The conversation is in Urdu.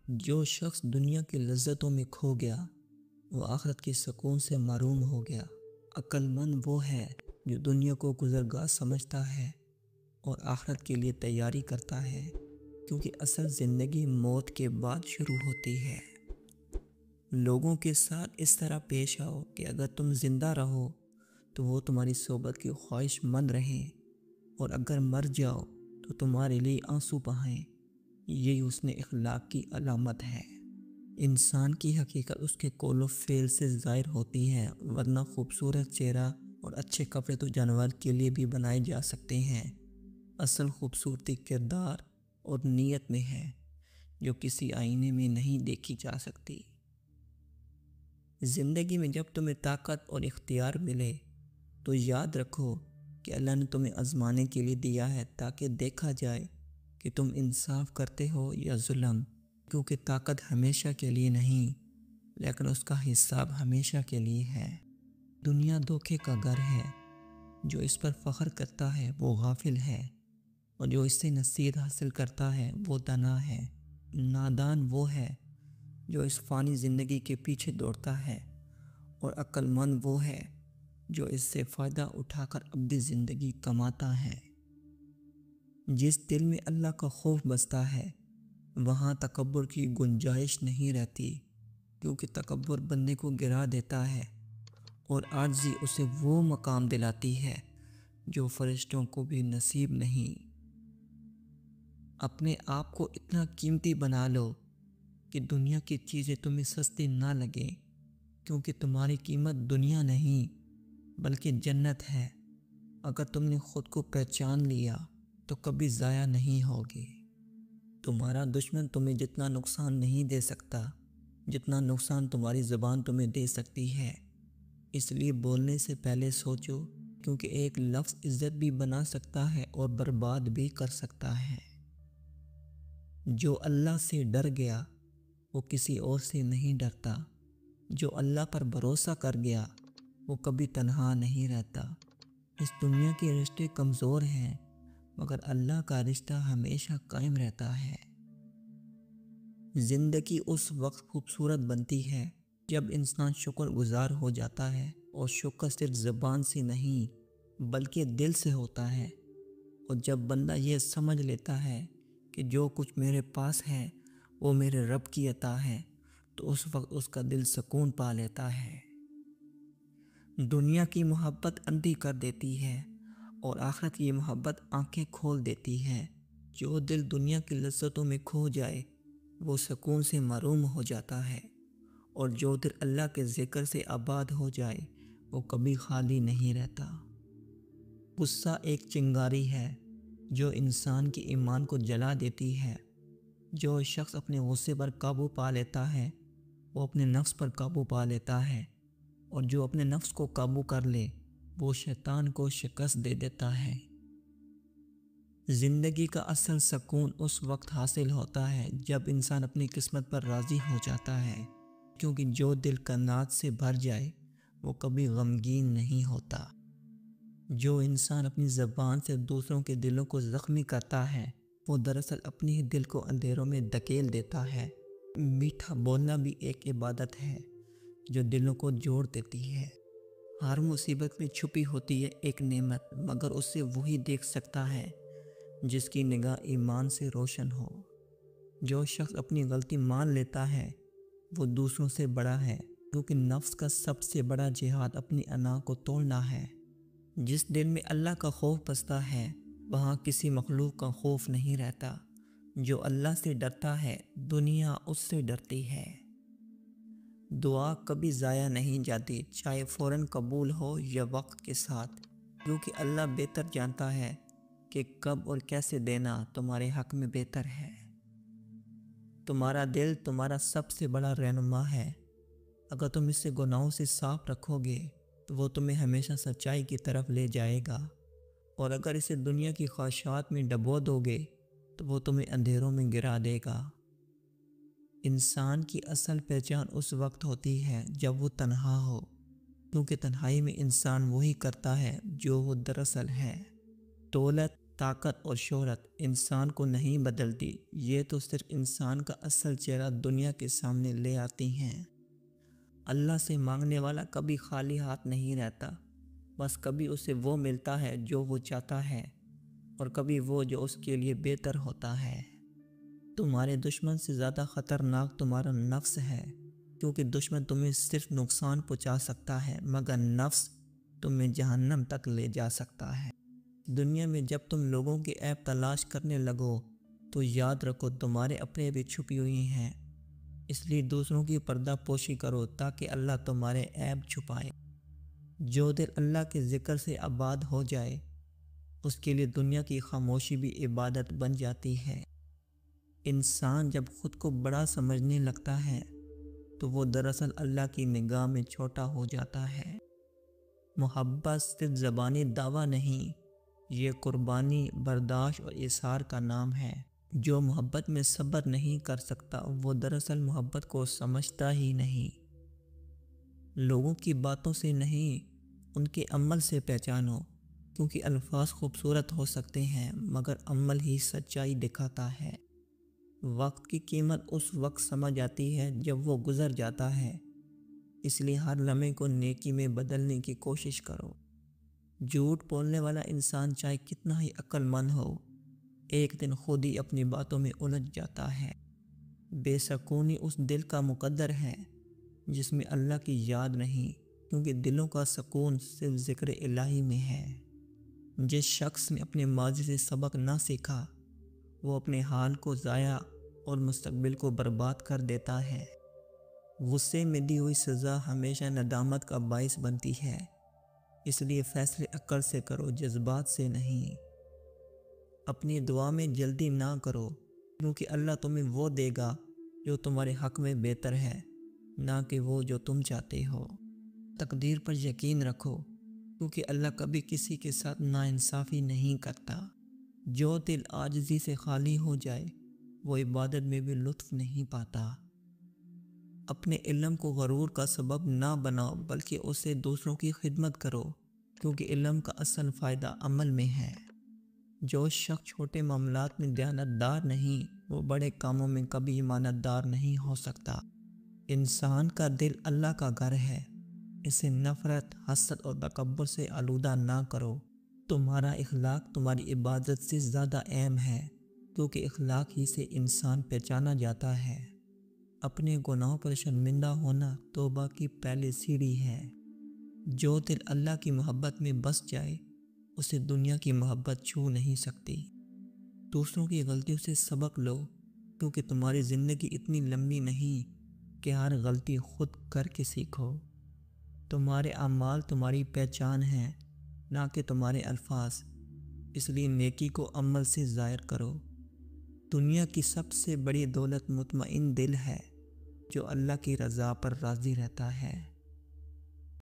جو شخص دنیا کی لذتوں میں کھو گیا وہ آخرت کے سکون سے محروم ہو گیا۔ عقل مند وہ ہے جو دنیا کو گزرگاہ سمجھتا ہے اور آخرت کے لیے تیاری کرتا ہے، کیونکہ اصل زندگی موت کے بعد شروع ہوتی ہے۔ لوگوں کے ساتھ اس طرح پیش آؤ کہ اگر تم زندہ رہو تو وہ تمہاری صحبت کی خواہش مند رہیں، اور اگر مر جاؤ تو تمہارے لیے آنسو بہائیں۔ یہی حسن اخلاق کی علامت ہے۔ انسان کی حقیقت اس کے قول و فعل سے ظاہر ہوتی ہے، ورنہ خوبصورت چہرہ اور اچھے کپڑے تو جانور کے لیے بھی بنائے جا سکتے ہیں۔ اصل خوبصورتی کردار اور نیت میں ہے، جو کسی آئینے میں نہیں دیکھی جا سکتی۔ زندگی میں جب تمہیں طاقت اور اختیار ملے تو یاد رکھو کہ اللہ نے تمہیں آزمانے کے لیے دیا ہے، تاکہ دیکھا جائے کہ تم انصاف کرتے ہو یا ظلم، کیونکہ طاقت ہمیشہ کے لیے نہیں، لیکن اس کا حساب ہمیشہ کے لیے ہے۔ دنیا دھوکے کا گھر ہے، جو اس پر فخر کرتا ہے وہ غافل ہے، اور جو اس سے نصیحت حاصل کرتا ہے وہ دانا ہے۔ نادان وہ ہے جو اس فانی زندگی کے پیچھے دوڑتا ہے، اور عقل مند وہ ہے جو اس سے فائدہ اٹھا کر ابدی زندگی کماتا ہے۔ جس دل میں اللہ کا خوف بستا ہے وہاں تکبر کی گنجائش نہیں رہتی، کیونکہ تکبر بندے کو گرا دیتا ہے اور عاجزی اسے وہ مقام دلاتی ہے جو فرشتوں کو بھی نصیب نہیں۔ اپنے آپ کو اتنا قیمتی بنا لو کہ دنیا کی چیزیں تمہیں سستی نہ لگیں، کیونکہ تمہاری قیمت دنیا نہیں بلکہ جنت ہے۔ اگر تم نے خود کو پہچان لیا تو کبھی ضائع نہیں ہوگی۔ تمہارا دشمن تمہیں جتنا نقصان نہیں دے سکتا جتنا نقصان تمہاری زبان تمہیں دے سکتی ہے، اس لیے بولنے سے پہلے سوچو، کیونکہ ایک لفظ عزت بھی بنا سکتا ہے اور برباد بھی کر سکتا ہے۔ جو اللہ سے ڈر گیا وہ کسی اور سے نہیں ڈرتا، جو اللہ پر بھروسہ کر گیا وہ کبھی تنہا نہیں رہتا۔ اس دنیا کے رشتے کمزور ہیں، مگر اللہ کا رشتہ ہمیشہ قائم رہتا ہے۔ زندگی اس وقت خوبصورت بنتی ہے جب انسان شکر گزار ہو جاتا ہے، اور شکر صرف زبان سے نہیں بلکہ دل سے ہوتا ہے۔ اور جب بندہ یہ سمجھ لیتا ہے کہ جو کچھ میرے پاس ہے وہ میرے رب کی عطا ہے، تو اس وقت اس کا دل سکون پا لیتا ہے۔ دنیا کی محبت اندھی کر دیتی ہے اور آخرت کی محبت آنکھیں کھول دیتی ہے۔ جو دل دنیا کی لذتوں میں کھو جائے وہ سکون سے محروم ہو جاتا ہے، اور جو دل اللہ کے ذکر سے آباد ہو جائے وہ کبھی خالی نہیں رہتا۔ غصہ ایک چنگاری ہے جو انسان کے ایمان کو جلا دیتی ہے۔ جو شخص اپنے غصے پر قابو پا لیتا ہے وہ اپنے نفس پر قابو پا لیتا ہے، اور جو اپنے نفس کو قابو کر لے وہ شیطان کو شکست دے دیتا ہے۔ زندگی کا اصل سکون اس وقت حاصل ہوتا ہے جب انسان اپنی قسمت پر راضی ہو جاتا ہے، کیونکہ جو دل قناعت سے بھر جائے وہ کبھی غمگین نہیں ہوتا۔ جو انسان اپنی زبان سے دوسروں کے دلوں کو زخمی کرتا ہے وہ دراصل اپنی ہی دل کو اندھیروں میں دھکیل دیتا ہے۔ میٹھا بولنا بھی ایک عبادت ہے جو دلوں کو جوڑ دیتی ہے۔ ہر مصیبت میں چھپی ہوتی ہے ایک نعمت، مگر اسے وہی دیکھ سکتا ہے جس کی نگاہ ایمان سے روشن ہو۔ جو شخص اپنی غلطی مان لیتا ہے وہ دوسروں سے بڑا ہے، کیونکہ نفس کا سب سے بڑا جہاد اپنی انا کو توڑنا ہے۔ جس دل میں اللہ کا خوف بستا ہے وہاں کسی مخلوق کا خوف نہیں رہتا۔ جو اللہ سے ڈرتا ہے دنیا اس سے ڈرتی ہے۔ دعا کبھی ضائع نہیں جاتی، چاہے فوراً قبول ہو یا وقت کے ساتھ، کیونکہ اللہ بہتر جانتا ہے کہ کب اور کیسے دینا تمہارے حق میں بہتر ہے۔ تمہارا دل تمہارا سب سے بڑا رہنما ہے۔ اگر تم اسے گناہوں سے صاف رکھو گے تو وہ تمہیں ہمیشہ سچائی کی طرف لے جائے گا، اور اگر اسے دنیا کی خواہشات میں ڈبو دو گے تو وہ تمہیں اندھیروں میں گرا دے گا۔ انسان کی اصل پہچان اس وقت ہوتی ہے جب وہ تنہا ہو، کیونکہ تنہائی میں انسان وہی کرتا ہے جو وہ دراصل ہے۔ دولت، طاقت اور شہرت انسان کو نہیں بدلتی، یہ تو صرف انسان کا اصل چہرہ دنیا کے سامنے لے آتی ہیں۔ اللہ سے مانگنے والا کبھی خالی ہاتھ نہیں رہتا، بس کبھی اسے وہ ملتا ہے جو وہ چاہتا ہے، اور کبھی وہ جو اس کے لیے بہتر ہوتا ہے۔ تمہارے دشمن سے زیادہ خطرناک تمہارا نفس ہے، کیونکہ دشمن تمہیں صرف نقصان پہنچا سکتا ہے، مگر نفس تمہیں جہنم تک لے جا سکتا ہے۔ دنیا میں جب تم لوگوں کے عیب تلاش کرنے لگو تو یاد رکھو تمہارے اپنے بھی چھپی ہوئی ہیں، اس لیے دوسروں کی پردہ پوشی کرو تاکہ اللہ تمہارے عیب چھپائے۔ جو دل اللہ کے ذکر سے آباد ہو جائے اس کے لیے دنیا کی خاموشی بھی عبادت بن جاتی ہے۔ انسان جب خود کو بڑا سمجھنے لگتا ہے تو وہ دراصل اللہ کی نگاہ میں چھوٹا ہو جاتا ہے۔ محبت صرف زبانی دعویٰ نہیں، یہ قربانی، برداشت اور اظہار کا نام ہے۔ جو محبت میں صبر نہیں کر سکتا وہ دراصل محبت کو سمجھتا ہی نہیں۔ لوگوں کی باتوں سے نہیں، ان کے عمل سے پہچانو، کیونکہ الفاظ خوبصورت ہو سکتے ہیں مگر عمل ہی سچائی دکھاتا ہے۔ وقت کی قیمت اس وقت سمجھ آتی ہے جب وہ گزر جاتا ہے، اس لیے ہر لمحے کو نیکی میں بدلنے کی کوشش کرو۔ جھوٹ بولنے والا انسان چاہے کتنا ہی عقل مند ہو، ایک دن خود ہی اپنی باتوں میں الجھ جاتا ہے۔ بے سکونی اس دل کا مقدر ہے جس میں اللہ کی یاد نہیں، کیونکہ دلوں کا سکون صرف ذکر الہی میں ہے۔ جس شخص نے اپنے ماضی سے سبق نہ سیکھا وہ اپنے حال کو ضائع اور مستقبل کو برباد کر دیتا ہے۔ غصے میں دی ہوئی سزا ہمیشہ ندامت کا باعث بنتی ہے، اس لیے فیصلے عقل سے کرو، جذبات سے نہیں۔ اپنی دعا میں جلدی نہ کرو، کیونکہ اللہ تمہیں وہ دے گا جو تمہارے حق میں بہتر ہے، نہ کہ وہ جو تم چاہتے ہو۔ تقدیر پر یقین رکھو، کیونکہ اللہ کبھی کسی کے ساتھ ناانصافی نہیں کرتا۔ جو دل عاجزی سے خالی ہو جائے وہ عبادت میں بھی لطف نہیں پاتا۔ اپنے علم کو غرور کا سبب نہ بناؤ بلکہ اسے دوسروں کی خدمت کرو، کیونکہ علم کا اصل فائدہ عمل میں ہے۔ جو شخص چھوٹے معاملات میں دیانتدار نہیں وہ بڑے کاموں میں کبھی ایماندار نہیں ہو سکتا۔ انسان کا دل اللہ کا گھر ہے، اسے نفرت، حسد اور تکبر سے آلودہ نہ کرو۔ تمہارا اخلاق تمہاری عبادت سے زیادہ اہم ہے، کیونکہ اخلاق ہی سے انسان پہچانا جاتا ہے۔ اپنے گناہوں پر شرمندہ ہونا توبہ کی پہلی سیڑھی ہے۔ جو دل اللہ کی محبت میں بس جائے اسے دنیا کی محبت چھو نہیں سکتی۔ دوسروں کی غلطیوں سے سبق لو، کیونکہ تمہاری زندگی اتنی لمبی نہیں کہ ہر غلطی خود کر کے سیکھو۔ تمہارے اعمال تمہاری پہچان ہیں، نہ کہ تمہارے الفاظ، اس لیے نیکی کو عمل سے ظاہر کرو۔ دنیا کی سب سے بڑی دولت مطمئن دل ہے جو اللہ کی رضا پر راضی رہتا ہے۔